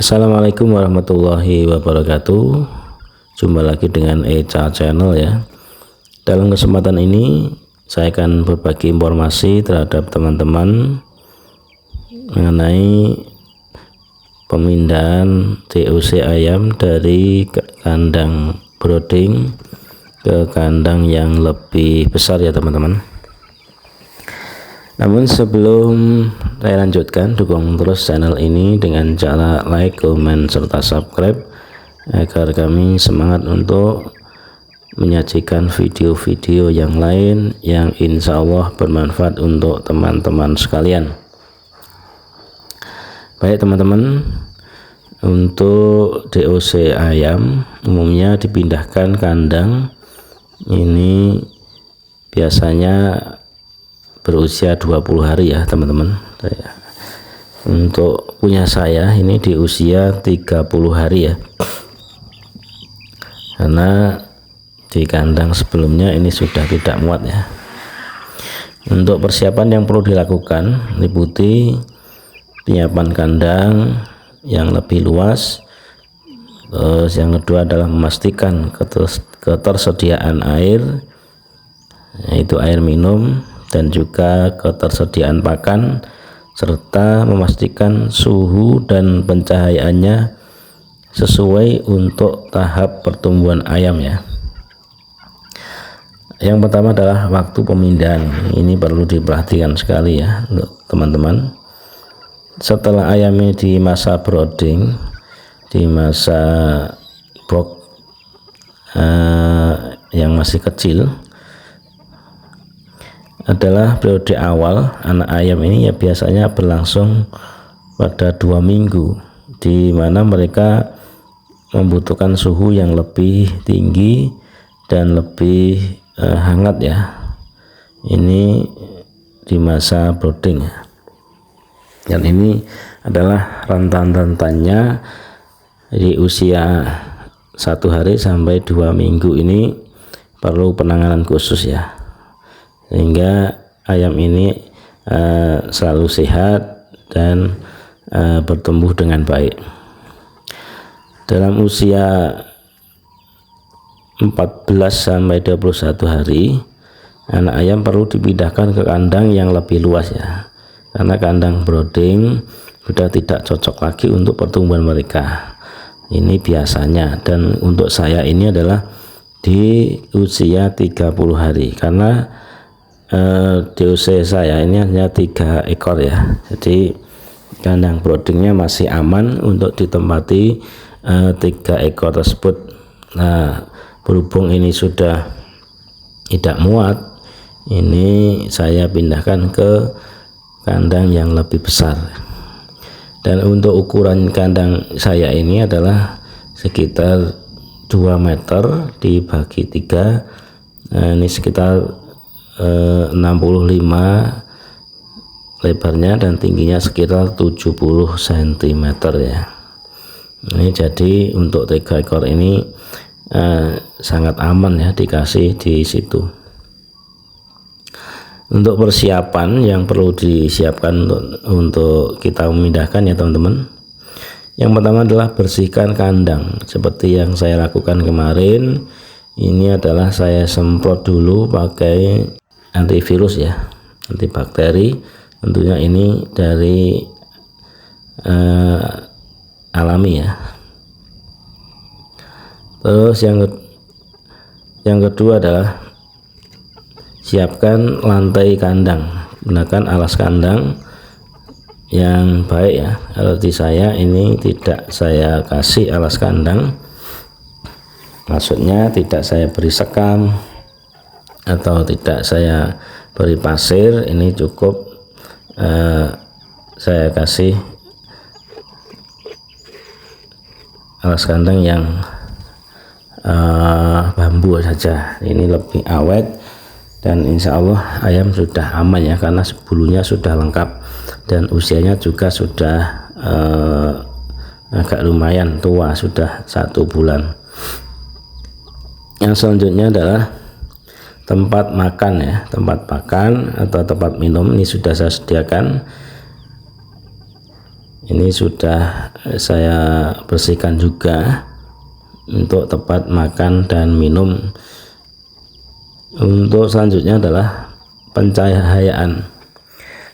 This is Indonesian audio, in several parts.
Assalamualaikum warahmatullahi wabarakatuh. Jumpa lagi dengan Echa Channel ya. Dalam kesempatan ini saya akan berbagi informasi terhadap teman-teman mengenai pemindahan DOC ayam dari kandang brooding ke kandang yang lebih besar ya teman-teman. Namun sebelum saya lanjutkan, dukung terus channel ini dengan cara like, komen, serta subscribe agar kami semangat untuk menyajikan video-video yang lain yang insya Allah bermanfaat untuk teman-teman sekalian. Baik teman-teman, untuk DOC ayam umumnya dipindahkan kandang ini biasanya berusia 20 hari ya teman-teman. Untuk punya saya ini di usia 30 hari ya, karena di kandang sebelumnya ini sudah tidak muat ya. Untuk persiapan yang perlu dilakukan meliputi penyiapan kandang yang lebih luas. Terus yang kedua adalah memastikan ketersediaan air, yaitu air minum, dan juga ketersediaan pakan, serta memastikan suhu dan pencahayaannya sesuai untuk tahap pertumbuhan ayam ya. Yang pertama adalah waktu pemindahan. Ini perlu diperhatikan sekali ya untuk teman-teman. Setelah ayamnya di masa brooding, di masa box yang masih kecil, adalah periode awal anak ayam ini ya biasanya berlangsung pada 2 minggu, di mana mereka membutuhkan suhu yang lebih tinggi dan lebih hangat ya. Ini di masa brooding ya. Dan ini adalah rentan-rentannya di usia 1 hari sampai 2 minggu ini perlu penanganan khusus ya, sehingga ayam ini selalu sehat dan bertumbuh dengan baik. Dalam usia 14 sampai 21 hari anak ayam perlu dipindahkan ke kandang yang lebih luas ya, karena kandang brooding sudah tidak cocok lagi untuk pertumbuhan mereka. Ini biasanya, dan untuk saya ini adalah di usia 30 hari, karena DOC saya ini hanya 3 ekor ya, jadi kandang broodingnya masih aman untuk ditempati 3 ekor tersebut. Nah, berhubung ini sudah tidak muat, ini saya pindahkan ke kandang yang lebih besar. Dan untuk ukuran kandang saya ini adalah sekitar 2 meter dibagi 3, ini sekitar 65 lebarnya dan tingginya sekitar 70 cm ya. Ini jadi untuk 3 ekor ini sangat aman ya dikasih di situ. Untuk persiapan yang perlu disiapkan untuk kita memindahkan ya teman-teman, yang pertama adalah bersihkan kandang seperti yang saya lakukan kemarin. Ini adalah saya semprot dulu pakai antivirus ya, antibakteri, tentunya ini dari alami ya. Terus yang kedua adalah siapkan lantai kandang, gunakan alas kandang yang baik ya. Kalau di saya ini tidak saya kasih alas kandang, maksudnya tidak saya beri sekam atau tidak saya beri pasir, ini cukup saya kasih alas kandang yang bambu saja. Ini lebih awet dan insya Allah ayam sudah aman ya, karena bulunya sudah lengkap dan usianya juga sudah agak lumayan tua, sudah 1 bulan. Yang selanjutnya adalah tempat makan ya, tempat makan atau tempat minum ini sudah saya sediakan. Ini sudah saya bersihkan juga untuk tempat makan dan minum. Untuk selanjutnya adalah pencahayaan.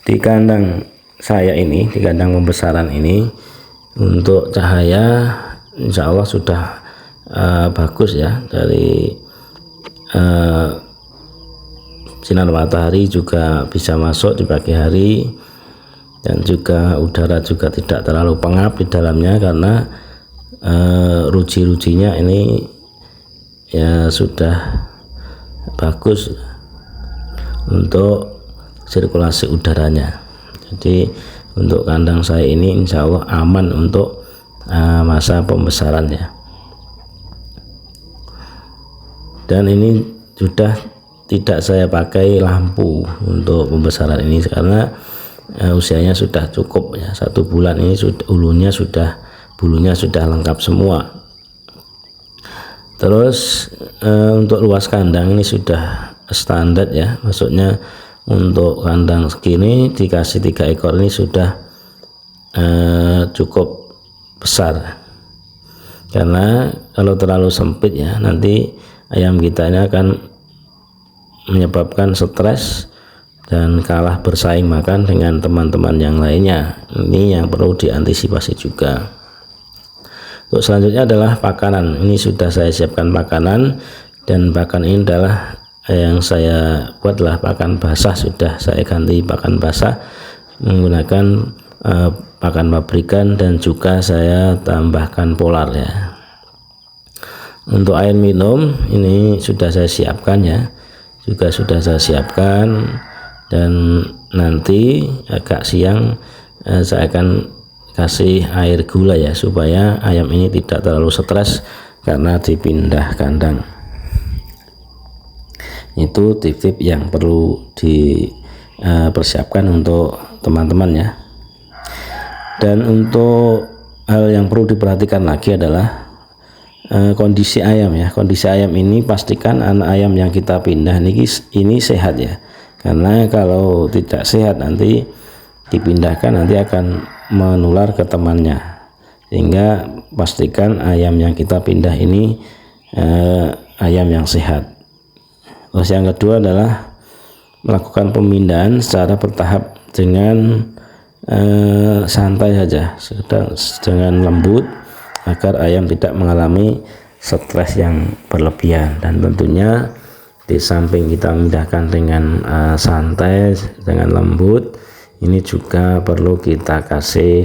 Di kandang saya ini, di kandang pembesaran ini, untuk cahaya insya Allah sudah bagus ya, dari sinar matahari juga bisa masuk di pagi hari, dan juga udara juga tidak terlalu pengap di dalamnya karena ruji-rujinya ini ya sudah bagus untuk sirkulasi udaranya. Jadi untuk kandang saya ini insya Allah aman untuk masa pembesarannya. Dan ini sudah tidak saya pakai lampu untuk pembesaran ini karena usianya sudah cukup ya, 1 bulan ini sudah bulunya sudah lengkap semua. Terus untuk luas kandang ini sudah standar ya, maksudnya untuk kandang segini dikasih 3 ekor ini sudah cukup besar, karena kalau terlalu sempit ya nanti ayam kita ini akan menyebabkan stres dan kalah bersaing makan dengan teman-teman yang lainnya. Ini yang perlu diantisipasi juga. Untuk selanjutnya adalah pakanan. Ini sudah saya siapkan pakanan, dan pakan ini adalah yang saya buatlah pakan basah. Sudah saya ganti pakan basah menggunakan pakan pabrikan, dan juga saya tambahkan polar ya. Untuk air minum ini sudah saya siapkan ya, juga sudah saya siapkan, dan nanti agak siang saya akan kasih air gula ya, supaya ayam ini tidak terlalu stres karena dipindah kandang. Itu tip-tip yang perlu dipersiapkan untuk teman-teman ya. Dan untuk hal yang perlu diperhatikan lagi adalah kondisi ayam ya. Kondisi ayam ini pastikan anak ayam yang kita pindah ini sehat ya, karena kalau tidak sehat nanti dipindahkan nanti akan menular ke temannya, sehingga pastikan ayam yang kita pindah ini ayam yang sehat. Terus yang kedua adalah melakukan pemindahan secara bertahap dengan santai saja, dengan lembut, agar ayam tidak mengalami stres yang berlebihan. Dan tentunya di samping kita memindahkan dengan santai, dengan lembut, ini juga perlu kita kasih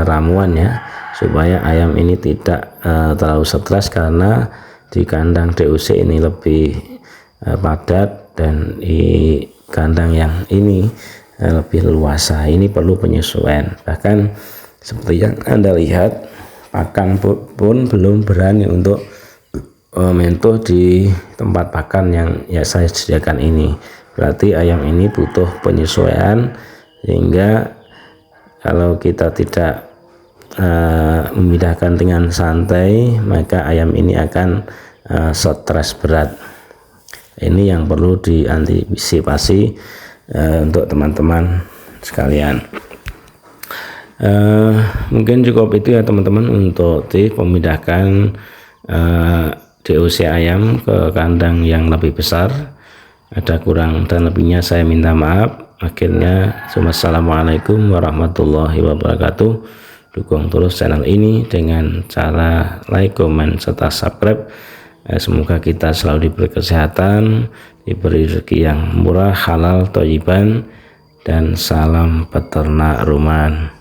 ramuan ya, supaya ayam ini tidak terlalu stres, karena di kandang DOC ini lebih padat, dan di kandang yang ini lebih leluasa. Ini perlu penyesuaian. Bahkan seperti yang Anda lihat, pakan pun belum berani untuk menyentuh di tempat pakan yang ya saya sediakan ini. Berarti ayam ini butuh penyesuaian, sehingga kalau kita tidak memindahkan dengan santai, maka ayam ini akan stres berat. Ini yang perlu diantisipasi untuk teman-teman sekalian. Mungkin cukup itu ya teman-teman untuk tips memindahkan DOC ayam ke kandang yang lebih besar. Ada kurang dan lebihnya saya minta maaf. Akhirnya, wassalamualaikum warahmatullahi wabarakatuh. Dukung terus channel ini dengan cara like, comment, serta subscribe. Semoga kita selalu diberi kesehatan, diberi rezeki yang murah, halal, thayyiban, dan salam peternak rumahan.